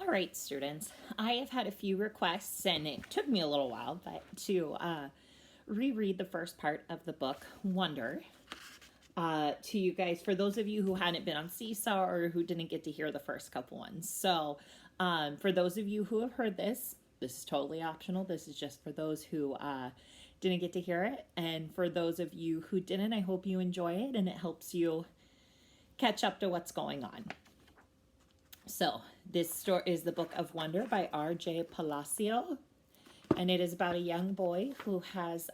All right, students, I have had a few requests, and it took me a little while to reread the first part of the book, Wonder, to you guys, for those of you who hadn't been on Seesaw or who didn't get to hear the first couple ones. So, for those of you who have heard this is totally optional. This is just for those who didn't get to hear it. And for those of you who didn't, I hope you enjoy it and it helps you catch up to what's going on. So, this story is the Book of Wonder by R.J. Palacio, and it is about a young boy who has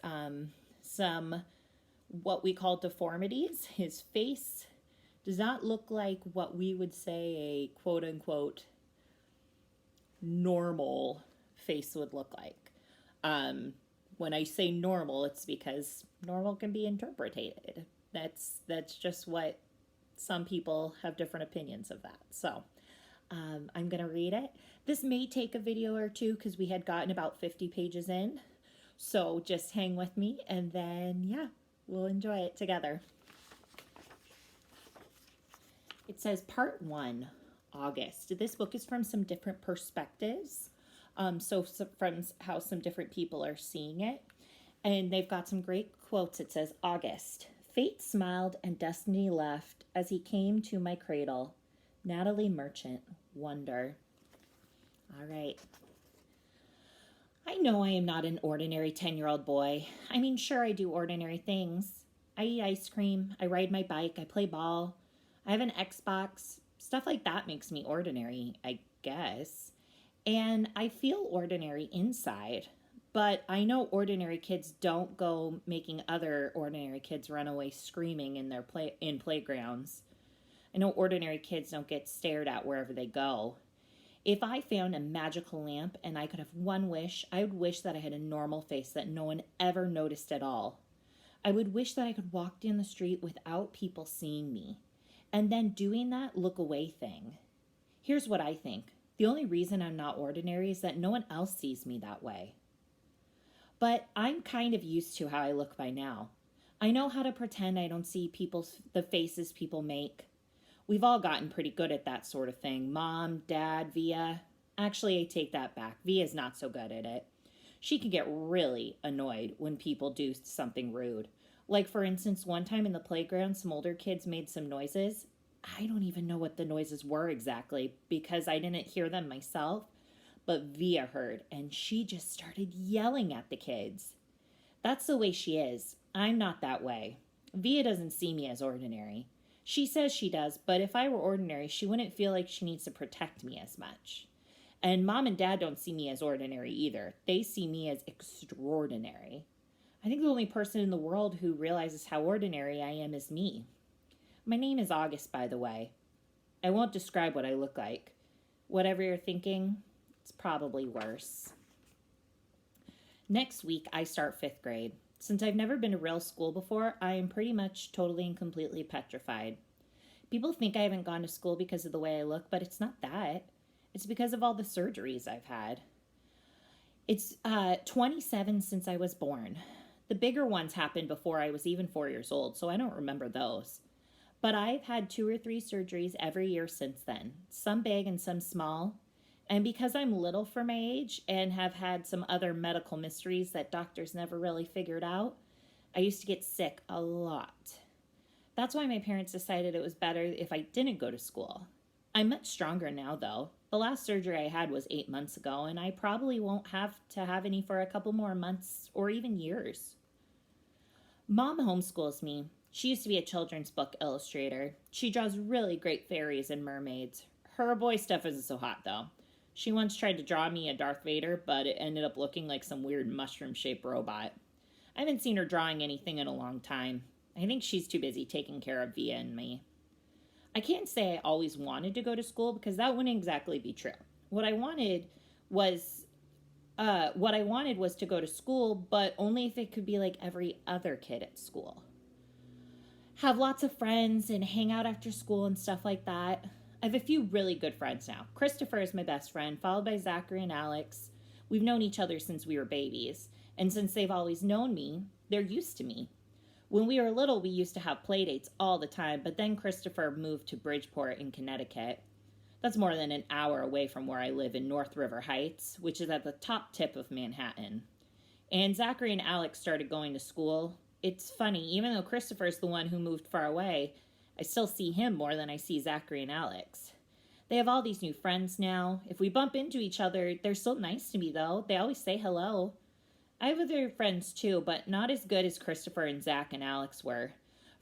some what we call deformities. His face does not look like what we would say a quote-unquote normal face would look like. When I say normal, it's because normal can be interpreted. That's just what some people have different opinions of that. So, I'm going to read it. This may take a video or two because we had gotten about 50 pages in. So just hang with me and then, yeah, we'll enjoy it together. It says Part 1, August. This book is from some different perspectives. So from how some different people are seeing it. And they've got some great quotes. It says, August. Fate smiled and destiny left as he came to my cradle. Natalie Merchant, Wonder. All right. I know I am not an ordinary 10-year-old boy. I mean, sure, I do ordinary things. I eat ice cream. I ride my bike. I play ball. I have an Xbox. Stuff like that makes me ordinary, I guess. And I feel ordinary inside. But I know ordinary kids don't go making other ordinary kids run away screaming in their playgrounds. I know ordinary kids don't get stared at wherever they go. If I found a magical lamp and I could have one wish, I would wish that I had a normal face that no one ever noticed at all. I would wish that I could walk down the street without people seeing me. And then doing that look away thing. Here's what I think. The only reason I'm not ordinary is that no one else sees me that way. But I'm kind of used to how I look by now. I know how to pretend I don't see the faces people make. We've all gotten pretty good at that sort of thing. Mom, Dad, Via. Actually, I take that back. Via's not so good at it. She can get really annoyed when people do something rude. Like, for instance, one time in the playground, some older kids made some noises. I don't even know what the noises were exactly because I didn't hear them myself. But Via heard, and she just started yelling at the kids. That's the way she is. I'm not that way. Via doesn't see me as ordinary. She says she does, but if I were ordinary, she wouldn't feel like she needs to protect me as much. And Mom and Dad don't see me as ordinary either. They see me as extraordinary. I think the only person in the world who realizes how ordinary I am is me. My name is August, by the way. I won't describe what I look like. Whatever you're thinking, it's probably worse. Next week, I start 5th grade. Since I've never been to real school before, I am pretty much totally and completely petrified. People think I haven't gone to school because of the way I look, but it's not that. It's because of all the surgeries I've had. It's 27 since I was born. The bigger ones happened before I was even 4 years old, so I don't remember those. But I've had 2 or 3 surgeries every year since then, some big and some small. And because I'm little for my age and have had some other medical mysteries that doctors never really figured out, I used to get sick a lot. That's why my parents decided it was better if I didn't go to school. I'm much stronger now, though. The last surgery I had was 8 months ago, and I probably won't have to have any for a couple more months or even years. Mom homeschools me. She used to be a children's book illustrator. She draws really great fairies and mermaids. Her boy stuff isn't so hot, though. She once tried to draw me a Darth Vader, but it ended up looking like some weird mushroom-shaped robot. I haven't seen her drawing anything in a long time. I think she's too busy taking care of Via and me. I can't say I always wanted to go to school because that wouldn't exactly be true. What I wanted was to go to school, but only if it could be like every other kid at school. Have lots of friends and hang out after school and stuff like that. I have a few really good friends now. Christopher is my best friend, followed by Zachary and Alex. We've known each other since we were babies, and since they've always known me, they're used to me. When we were little, we used to have play dates all the time, but then Christopher moved to Bridgeport in Connecticut. That's more than an hour away from where I live in North River Heights, which is at the top tip of Manhattan. And Zachary and Alex started going to school. It's funny, even though Christopher's the one who moved far away, I still see him more than I see Zachary and Alex. They have all these new friends now. If we bump into each other, they're still nice to me, though. They always say hello. I have other friends, too, but not as good as Christopher and Zach and Alex were.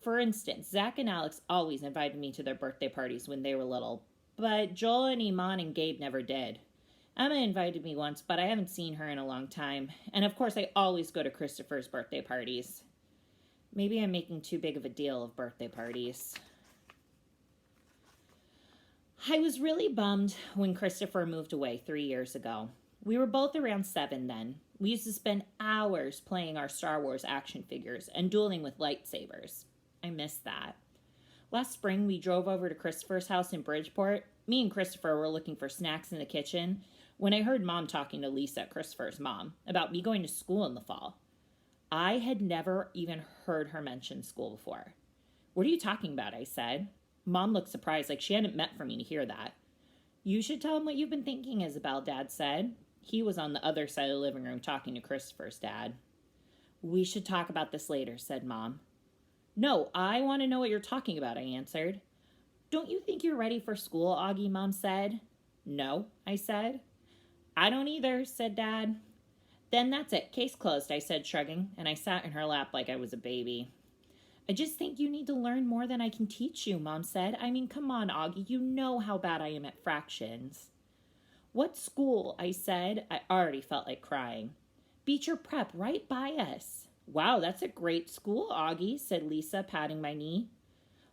For instance, Zach and Alex always invited me to their birthday parties when they were little, but Joel and Iman and Gabe never did. Emma invited me once, but I haven't seen her in a long time. And of course, I always go to Christopher's birthday parties. Maybe I'm making too big of a deal of birthday parties. I was really bummed when Christopher moved away 3 years ago. We were both around 7 then. We used to spend hours playing our Star Wars action figures and dueling with lightsabers. I miss that. Last spring, we drove over to Christopher's house in Bridgeport. Me and Christopher were looking for snacks in the kitchen when I heard Mom talking to Lisa, Christopher's mom, about me going to school in the fall. I had never even heard her mention school before. "What are you talking about?" I said. Mom looked surprised, like she hadn't meant for me to hear that. "You should tell him what you've been thinking, Isabel," Dad said. He was on the other side of the living room talking to Christopher's dad. "We should talk about this later," said Mom. "No, I want to know what you're talking about," I answered. "Don't you think you're ready for school, Augie?" Mom said. "No," I said. "I don't either," said Dad. "Then that's it. Case closed," I said, shrugging, and I sat in her lap like I was a baby. "I just think you need to learn more than I can teach you," Mom said. "I mean, come on, Augie. You know how bad I am at fractions." "What school?" I said. I already felt like crying. "Beecher Prep, right by us." "Wow, that's a great school, Augie," said Lisa, patting my knee.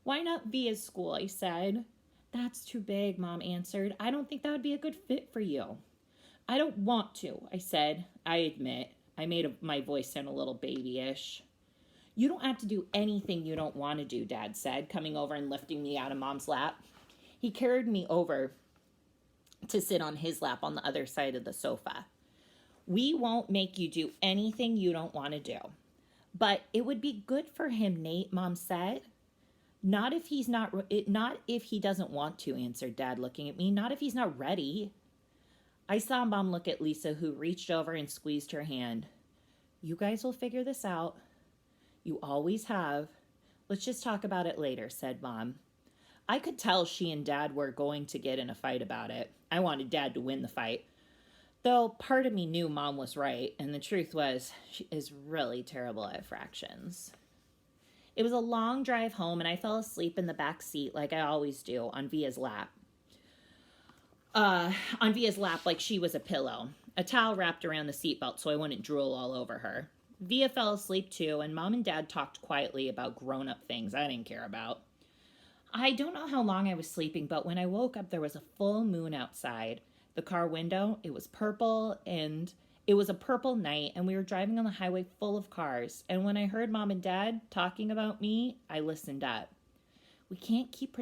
"Why not Via's school?" I said. "That's too big," Mom answered. "I don't think that would be a good fit for you." "I don't want to," I said. I admit, I made my voice sound a little babyish. "You don't have to do anything you don't want to do," Dad said, coming over and lifting me out of Mom's lap. He carried me over to sit on his lap on the other side of the sofa. "We won't make you do anything you don't want to do. But it would be good for him, Nate," Mom said. Not if he doesn't want to," answered Dad, looking at me. "Not if he's not ready." I saw Mom look at Lisa, who reached over and squeezed her hand. "You guys will figure this out. You always have. Let's just talk about it later," said Mom. I could tell she and Dad were going to get in a fight about it. I wanted Dad to win the fight. Though part of me knew Mom was right, and the truth was, she is really terrible at fractions. It was a long drive home, and I fell asleep in the back seat like I always do on Via's lap. Like she was a pillow. A towel wrapped around the seatbelt so I wouldn't drool all over her. Via fell asleep too, and Mom and Dad talked quietly about grown-up things I didn't care about. I don't know how long I was sleeping, but when I woke up, there was a full moon outside. The car window, it was purple, and it was a purple night, and we were driving on the highway full of cars. And when I heard Mom and Dad talking about me, I listened up. "We can't keep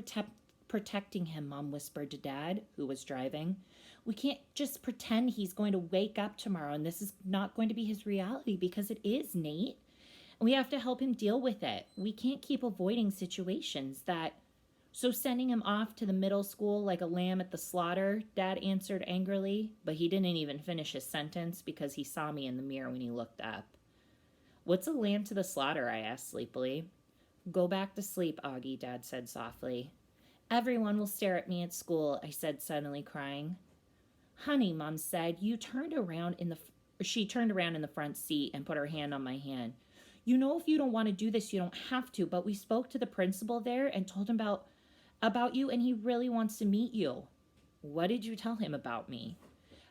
protecting him," Mom whispered to Dad, who was driving. "We can't just pretend he's going to wake up tomorrow and this is not going to be his reality, because it is, Nate. And we have to help him deal with it. We can't keep avoiding situations that... So sending him off to the middle school like a lamb at the slaughter," Dad answered angrily, but he didn't even finish his sentence because he saw me in the mirror when he looked up. "What's a lamb to the slaughter?" I asked sleepily. "Go back to sleep, Augie," Dad said softly. "Everyone will stare at me at school," I said, suddenly crying. "Honey," Mom said, she turned around in the front seat and put her hand on my hand. "You know, if you don't want to do this, you don't have to, but we spoke to the principal there and told him about you, and he really wants to meet you." "What did you tell him about me?"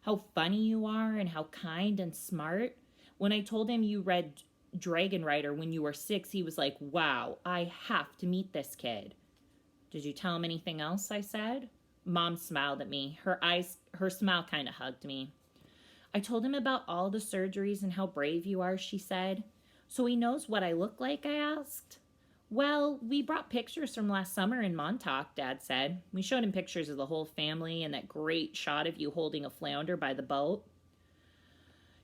"How funny you are and how kind and smart. When I told him you read Dragon Rider when you were 6, he was like, 'Wow, I have to meet this kid.'" "Did you tell him anything else?" I said. Mom smiled at me. Her smile kind of hugged me. "I told him about all the surgeries and how brave you are," she said. "So he knows what I look like?" I asked. "Well, we brought pictures from last summer in Montauk," Dad said. "We showed him pictures of the whole family and that great shot of you holding a flounder by the boat."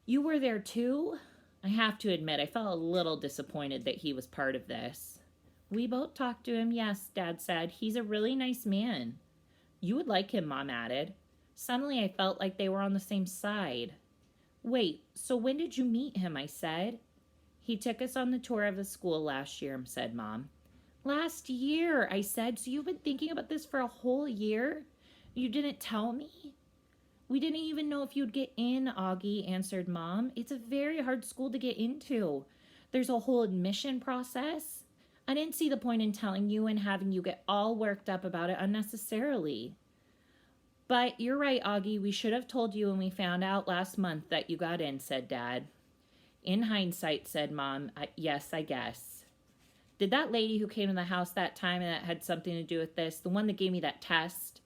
"You were there too?" I have to admit, I felt a little disappointed that he was part of this. "We both talked to him, yes," Dad said. "He's a really nice man." You would like him, Mom added. Suddenly I felt like they were on the same side. Wait, so when did you meet him? I said. He took us on the tour of the school last year, said Mom. Last year, I said. So you've been thinking about this for a whole year? You didn't tell me? We didn't even know if you'd get in, Augie, answered Mom. It's a very hard school to get into. There's a whole admission process. I didn't see the point in telling you and having you get all worked up about it unnecessarily. But you're right, Augie. We should have told you when we found out last month that you got in, said Dad. In hindsight, said Mom, yes, I guess. Did that lady who came to the house that time and that had something to do with this, the one that gave me that test?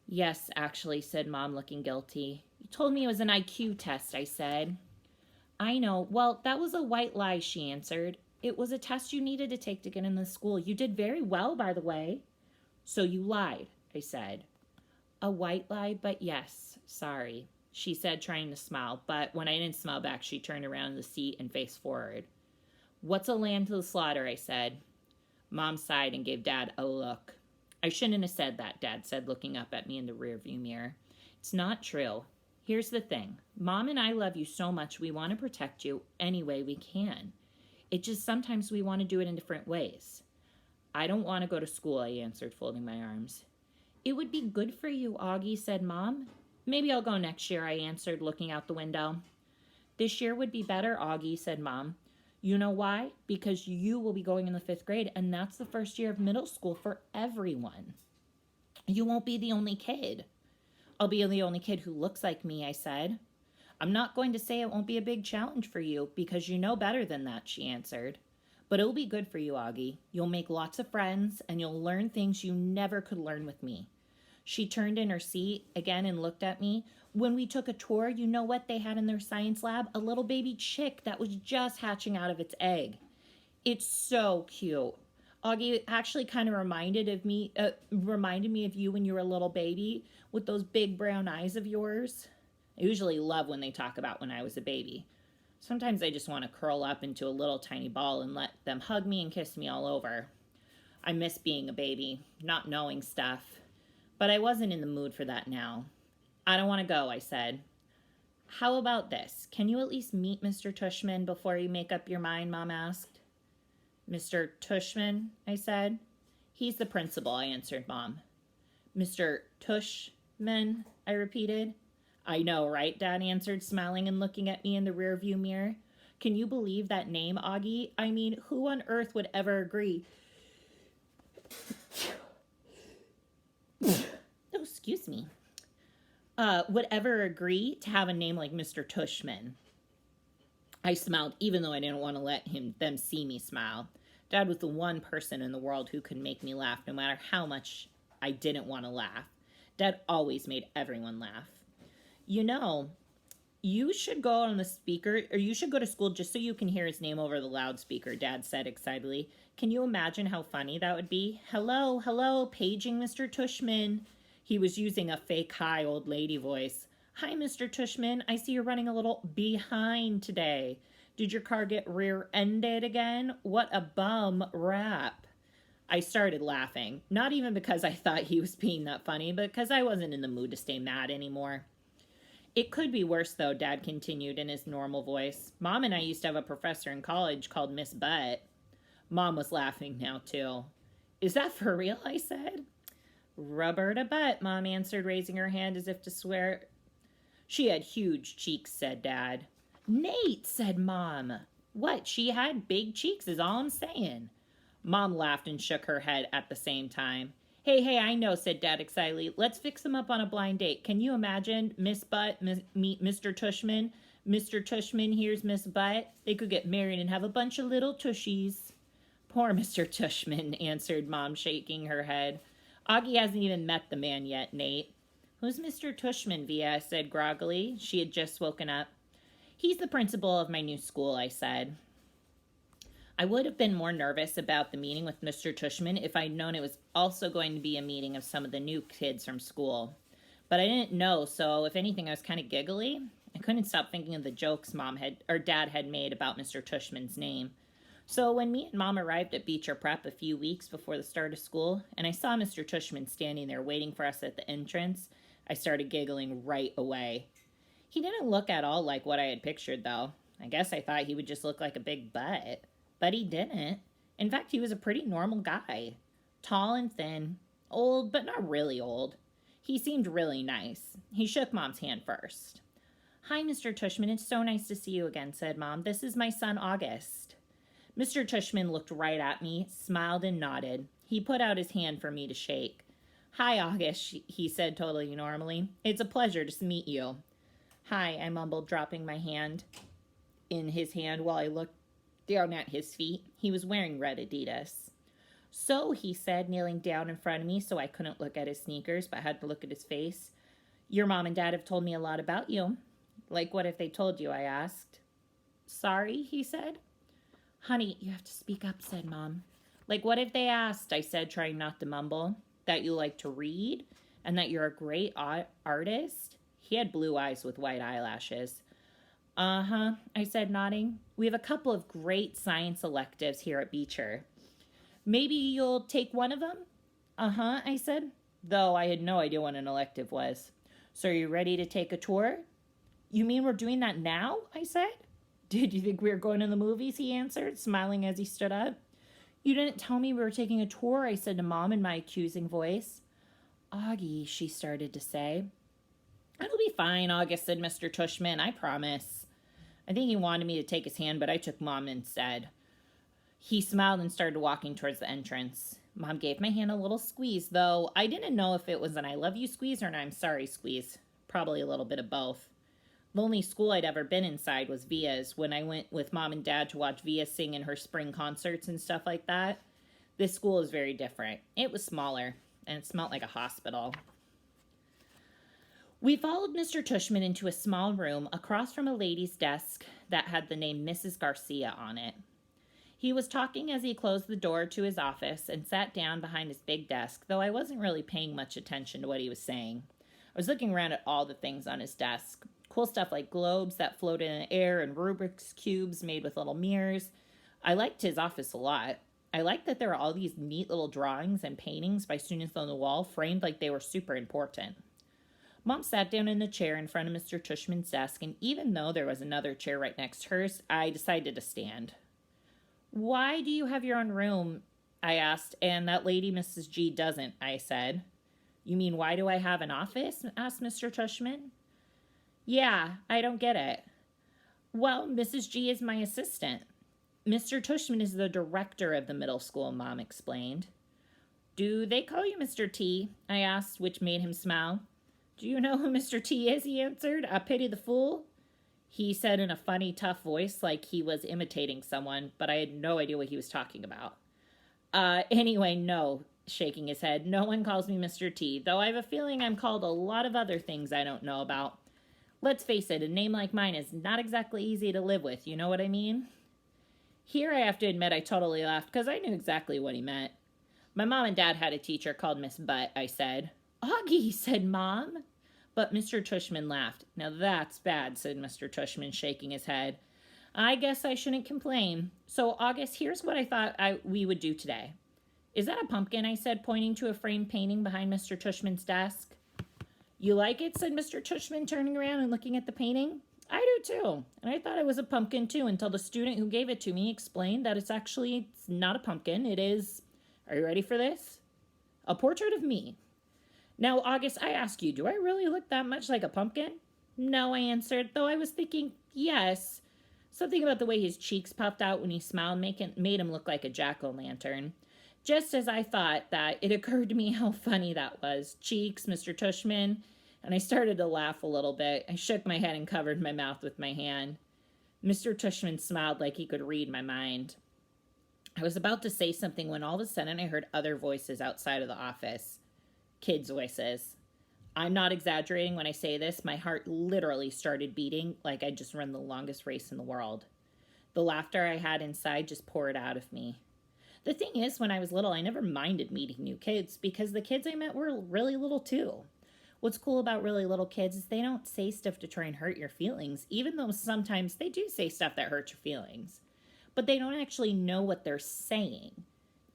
Yes, actually, said Mom, looking guilty. You told me it was an IQ test, I said. I know. Well, that was a white lie, she answered. It was a test you needed to take to get in the school. You did very well, by the way. So you lied, I said. A white lie, but yes, sorry, she said, trying to smile. But when I didn't smile back, she turned around in the seat and faced forward. What's a lamb to the slaughter, I said. Mom sighed and gave Dad a look. I shouldn't have said that, Dad said, looking up at me in the rearview mirror. It's not true. Here's the thing. Mom and I love you so much we want to protect you any way we can. It just sometimes we want to do it in different ways. I don't want to go to school, I answered, folding my arms. It would be good for you, Augie, said Mom. Maybe I'll go next year, I answered, looking out the window. This year would be better, Augie, said Mom. You know why? Because you will be going in the 5th grade, and that's the first year of middle school for everyone. You won't be the only kid. I'll be the only kid who looks like me, I said. I'm not going to say it won't be a big challenge for you, because you know better than that, she answered. But it'll be good for you, Augie. You'll make lots of friends, and you'll learn things you never could learn with me. She turned in her seat again and looked at me. When we took a tour, you know what they had in their science lab? A little baby chick that was just hatching out of its egg. It's so cute. Augie actually kind of reminded me of you when you were a little baby with those big brown eyes of yours. I usually love when they talk about when I was a baby. Sometimes I just want to curl up into a little tiny ball and let them hug me and kiss me all over. I miss being a baby, not knowing stuff. But I wasn't in the mood for that now. I don't want to go, I said. How about this? Can you at least meet Mr. Tushman before you make up your mind, Mom asked. Mr. Tushman, I said. He's the principal, I answered Mom. Mr. Tushman, I repeated. I know, right? Dad answered, smiling and looking at me in the rearview mirror. Can you believe that name, Augie? I mean, who on earth would ever agree? Oh, excuse me. Would ever agree to have a name like Mr. Tushman? I smiled, even though I didn't want to let them see me smile. Dad was the one person in the world who could make me laugh, no matter how much I didn't want to laugh. Dad always made everyone laugh. You know, you should go on the speaker, or you should go to school just so you can hear his name over the loudspeaker, Dad said excitedly. Can you imagine how funny that would be? Hello, hello, paging Mr. Tushman. He was using a fake high old lady voice. Hi, Mr. Tushman. I see you're running a little behind today. Did your car get rear-ended again? What a bum rap. I started laughing, not even because I thought he was being that funny, but because I wasn't in the mood to stay mad anymore. It could be worse, though, Dad continued in his normal voice. Mom and I used to have a professor in college called Miss Butt. Mom was laughing now, too. Is that for real? I said. Roberta Butt, Mom answered, raising her hand as if to swear. She had huge cheeks, said Dad. Nate, said Mom. What, she had big cheeks is all I'm saying. Mom laughed and shook her head at the same time. Hey, I know, said Dad excitedly. Let's fix them up on a blind date. Can you imagine Miss Butt meet Mr. Tushman? Mr. Tushman here's Miss Butt. They could get married and have a bunch of little tushies. Poor Mr. Tushman, answered Mom, shaking her head. Augie hasn't even met the man yet, Nate. Who's Mr. Tushman, Via? Said groggily. She had just woken up. He's the principal of my new school, I said. I would have been more nervous about the meeting with Mr. Tushman if I'd known it was also going to be a meeting of some of the new kids from school. But I didn't know, so if anything, I was kind of giggly. I couldn't stop thinking of the jokes Dad had made about Mr. Tushman's name. So when me and Mom arrived at Beecher Prep a few weeks before the start of school, and I saw Mr. Tushman standing there waiting for us at the entrance, I started giggling right away. He didn't look at all like what I had pictured, though. I guess I thought he would just look like a big butt. But he didn't. In fact, he was a pretty normal guy. Tall and thin. Old, but not really old. He seemed really nice. He shook Mom's hand first. "Hi, Mr. Tushman. It's so nice to see you again," said Mom. "This is my son, August." Mr. Tushman looked right at me, smiled, and nodded. He put out his hand for me to shake. "Hi, August," he said totally normally. "It's a pleasure to meet you." "Hi," I mumbled, dropping my hand in his hand while I looked down at his feet. He was wearing red Adidas. "So," he said, kneeling down in front of me so I couldn't look at his sneakers but had to look at his face, "your mom and dad have told me a lot about you." "Like what if they told you?" I asked. "Sorry," he said. "Honey, you have to speak up," said Mom. "Like what if they asked," I said, trying not to mumble, "that you like to read and that you're a great artist?" He had blue eyes with white eyelashes. "Uh-huh," I said, nodding. "We have a couple of great science electives here at Beecher." "Maybe you'll take one of them?" "Uh-huh," I said, though I had no idea what an elective was. "So are you ready to take a tour?" "You mean we're doing that now?" I said. "Did you think we were going to the movies?" he answered, smiling as he stood up. "You didn't tell me we were taking a tour," I said to Mom in my accusing voice. "Augie," she started to say. "It'll be fine," August said, "Mr. Tushman, I promise." I think he wanted me to take his hand, but I took Mom instead. He smiled and started walking towards the entrance. Mom gave my hand a little squeeze, though I didn't know if it was an "I love you" squeeze or an "I'm sorry" squeeze. Probably a little bit of both. The only school I'd ever been inside was Via's, when I went with Mom and Dad to watch Via sing in her spring concerts and stuff like that. This school is very different. It was smaller, and it smelled like a hospital. We followed Mr. Tushman into a small room across from a lady's desk that had the name Mrs. Garcia on it. He was talking as he closed the door to his office and sat down behind his big desk, though I wasn't really paying much attention to what he was saying. I was looking around at all the things on his desk. Cool stuff like globes that floated in the air and Rubik's cubes made with little mirrors. I liked his office a lot. I liked that there were all these neat little drawings and paintings by students on the wall, framed like they were super important. Mom sat down in the chair in front of Mr. Tushman's desk, and even though there was another chair right next to hers, I decided to stand. "Why do you have your own room?" I asked, "and that lady, Mrs. G, doesn't," I said. "You mean why do I have an office?" asked Mr. Tushman. "Yeah, I don't get it." "Well, Mrs. G is my assistant. Mr. Tushman is the director of the middle school," Mom explained. "Do they call you Mr. T?" I asked, which made him smile. "Do you know who Mr. T is?" he answered. "I pity the fool," he said in a funny, tough voice like he was imitating someone, but I had no idea what he was talking about. Anyway, no," shaking his head, "no one calls me Mr. T, though I have a feeling I'm called a lot of other things I don't know about. Let's face it, a name like mine is not exactly easy to live with, you know what I mean?" Here I have to admit I totally laughed because I knew exactly what he meant. "My mom and dad had a teacher called Miss Butt," I said. "Augie," said Mom. But Mr. Tushman laughed. "Now that's bad," said Mr. Tushman, shaking his head. "I guess I shouldn't complain. So, August, here's what I thought we would do today." "Is that a pumpkin?" I said, pointing to a framed painting behind Mr. Tushman's desk. "You like it?" said Mr. Tushman, turning around and looking at the painting. "I do too, and I thought it was a pumpkin too until the student who gave it to me explained that it's not a pumpkin. It is, are you ready for this? A portrait of me. Now, August, I ask you, do I really look that much like a pumpkin?" "No," I answered, though I was thinking, yes. Something about the way his cheeks puffed out when he smiled made him look like a jack-o'-lantern. Just as I thought that, it occurred to me how funny that was. Cheeks, Mr. Tushman. And I started to laugh a little bit. I shook my head and covered my mouth with my hand. Mr. Tushman smiled like he could read my mind. I was about to say something when all of a sudden I heard other voices outside of the office. Kids' voices. I'm not exaggerating when I say this. My heart literally started beating like I'd just run the longest race in the world. The laughter I had inside just poured out of me. The thing is, when I was little, I never minded meeting new kids because the kids I met were really little too. What's cool about really little kids is they don't say stuff to try and hurt your feelings, even though sometimes they do say stuff that hurts your feelings. but they don't actually know what they're saying.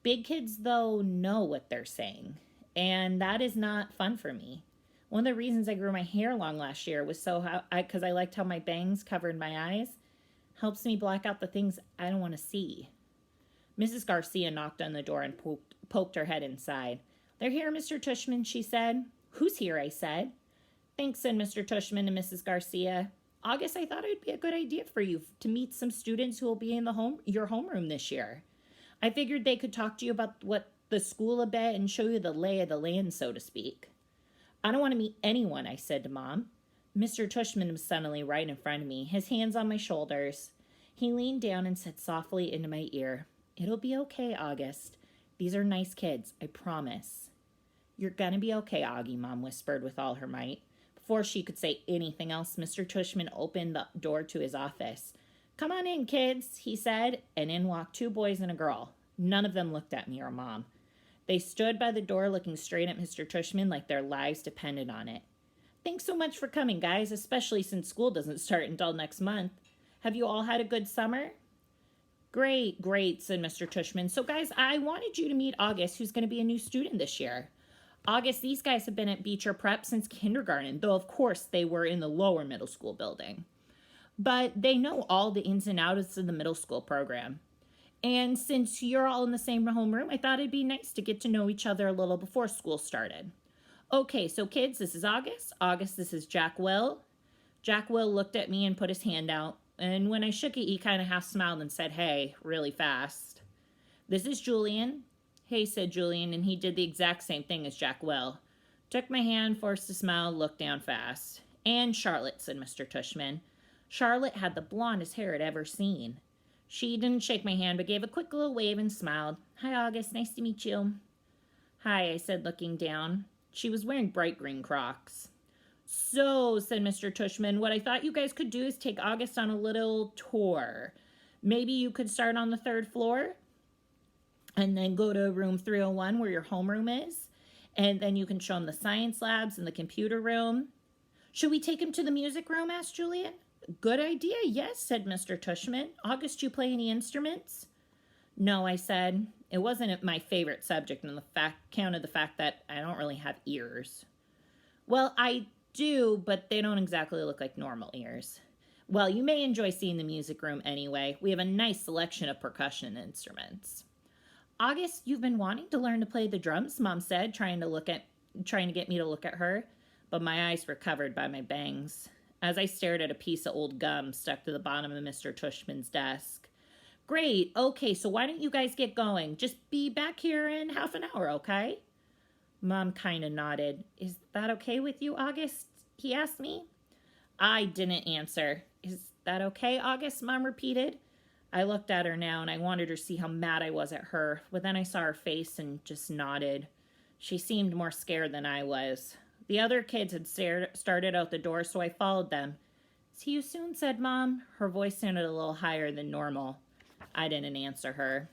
Big kids, though, know what they're saying, and that is not fun for me. One of the reasons I grew my hair long last year was because I liked how my bangs covered my eyes. Helps me block out the things I don't want to see. Mrs. Garcia knocked on the door and poked her head inside. "They're here, Mr. Tushman," she said. "Who's here?" I said. "Thanks," said Mr. Tushman to Mrs. Garcia. "August, I thought it would be a good idea for you to meet some students who will be in your homeroom this year. I figured they could talk to you about what the school a bit and show you the lay of the land, so to speak." "I don't want to meet anyone," I said to Mom. Mr. Tushman was suddenly right in front of me, his hands on my shoulders. He leaned down and said softly into my ear, "It'll be okay, August. These are nice kids, I promise." "You're gonna be okay, Augie," Mom whispered with all her might. Before she could say anything else, Mr. Tushman opened the door to his office. "Come on in, kids," he said, and in walked 2 boys and a girl. None of them looked at me or Mom. They stood by the door looking straight at Mr. Tushman like their lives depended on it. "Thanks so much for coming, guys, especially since school doesn't start until next month. Have you all had a good summer?" "Great, great," said Mr. Tushman. "So, guys, I wanted you to meet August, who's going to be a new student this year. August, these guys have been at Beecher Prep since kindergarten, though, of course, they were in the lower middle school building. But they know all the ins and outs of the middle school program. And since you're all in the same homeroom, I thought it'd be nice to get to know each other a little before school started. Okay, so kids, this is August. August, this is Jack Will." Jack Will looked at me and put his hand out, and when I shook it, he kind of half smiled and said, "Hey," really fast. "This is Julian." "Hey," said Julian, and he did the exact same thing as Jack Will. Took my hand, forced a smile, looked down fast. "And Charlotte," said Mr. Tushman. Charlotte had the blondest hair I'd ever seen. She didn't shake my hand, but gave a quick little wave and smiled. "Hi, August. Nice to meet you." "Hi," I said, looking down. She was wearing bright green Crocs. "So," said Mr. Tushman, "what I thought you guys could do is take August on a little tour. Maybe you could start on the 3rd floor and then go to room 301 where your homeroom is. And then you can show him the science labs and the computer room." "Should we take him to the music room?" asked Julian. "Good idea, yes," said Mr. Tushman. "August, you play any instruments?" "No," I said. It wasn't my favorite subject on account of the fact that I don't really have ears. "Well, I do, but they don't exactly look like normal ears." "Well, you may enjoy seeing the music room anyway. We have a nice selection of percussion instruments." "August, you've been wanting to learn to play the drums," Mom said, trying to get me to look at her, but my eyes were covered by my bangs as I stared at a piece of old gum stuck to the bottom of Mr. Tushman's desk. "Great. Okay, so why don't you guys get going? Just be back here in half an hour, okay?" Mom kind of nodded. "Is that okay with you, August?" he asked me. I didn't answer. "Is that okay, August?" Mom repeated. I looked at her now and I wanted her to see how mad I was at her, but then I saw her face and just nodded. She seemed more scared than I was. The other kids had started out the door, so I followed them. "See you soon," said Mom. Her voice sounded a little higher than normal. I didn't answer her.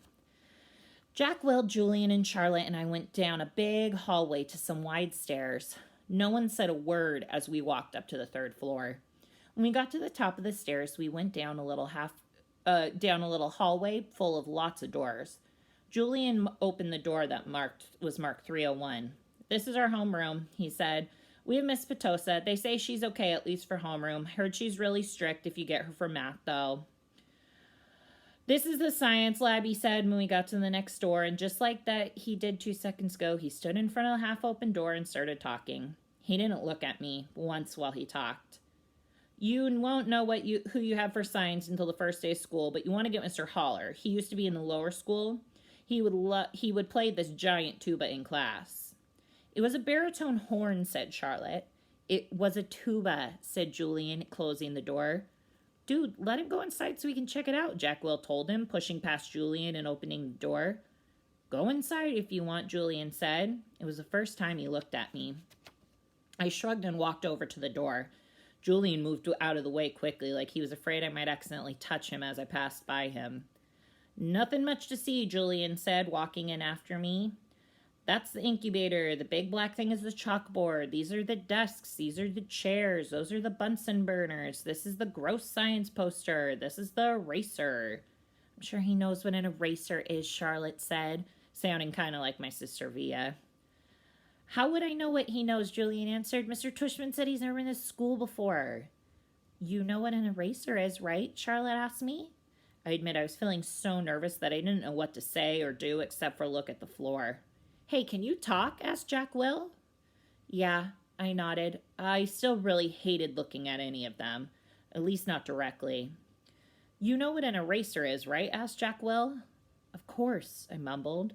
Jack, Will, Julian, and Charlotte and I went down a big hallway to some wide stairs. No one said a word as we walked up to the 3rd floor. When we got to the top of the stairs, we went down a little hallway full of lots of doors. Julian opened the door that was marked 301. "This is our homeroom," he said. "We have Miss Petosa. They say she's okay, at least for homeroom. Heard she's really strict if you get her for math, though." "This is the science lab," he said when we got to the next door, and just like that he did 2 seconds ago, he stood in front of the half-open door and started talking. He didn't look at me once while he talked. "You won't know who you have for science until the first day of school, but you want to get Mr. Holler. He used to be in the lower school. He would play this giant tuba in class." "It was a baritone horn," said Charlotte. "It was a tuba," said Julian, closing the door. "Dude, let him go inside so we can check it out," Jack Will told him, pushing past Julian and opening the door. "Go inside if you want," Julian said. It was the first time he looked at me. I shrugged and walked over to the door. Julian moved out of the way quickly, like he was afraid I might accidentally touch him as I passed by him. "Nothing much to see," Julian said, walking in after me. "That's the incubator. The big black thing is the chalkboard. These are the desks. These are the chairs. Those are the Bunsen burners. This is the gross science poster. This is the eraser." I'm sure he knows what an eraser is, Charlotte said, sounding kind of like my sister Via. How would I know what he knows? Julian answered. Mr. Tushman said he's never been to school before. You know what an eraser is, right? Charlotte asked me. I admit I was feeling so nervous that I didn't know what to say or do except for look at the floor. Hey, can you talk? Asked Jack Will. Yeah, I nodded. I still really hated looking at any of them, at least not directly. You know what an eraser is, right? Asked Jack Will. Of course, I mumbled.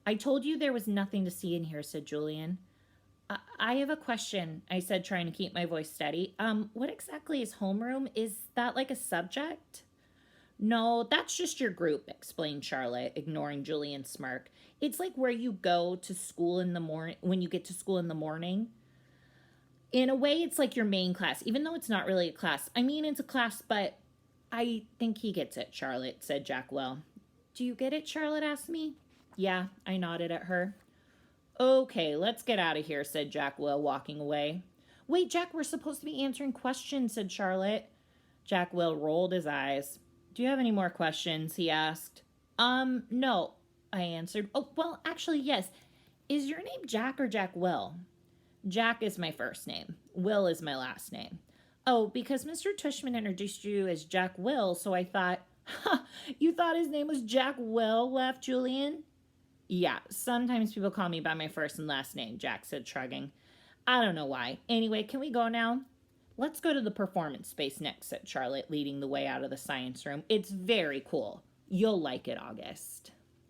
I told you there was nothing to see in here, said Julian. I have a question, I said, trying to keep my voice steady. What exactly is homeroom? Is that like a subject? No, that's just your group, explained Charlotte, ignoring Julian's smirk. It's like where you go to school in the morning, when you get to school in the morning. In a way, it's like your main class, even though it's not really a class. I mean, it's a class, but I think he gets it, Charlotte, said Jack Will. Do you get it? Charlotte asked me. Yeah, I nodded at her. Okay, let's get out of here, said Jack Will, walking away. Wait, Jack, we're supposed to be answering questions, said Charlotte. Jack Will rolled his eyes. Do you have any more questions? He asked. No, I answered. Oh, well, actually, yes. Is your name Jack or Jack Will? Jack is my first name. Will is my last name. Oh, because Mr. Tushman introduced you as Jack Will, so I thought, ha, you thought his name was Jack Will, laughed Julian. Yeah, sometimes people call me by my first and last name, Jack said, shrugging. I don't know why. Anyway, can we go now? Let's go to the performance space next, said Charlotte, leading the way out of the science room. It's very cool. You'll like it, August.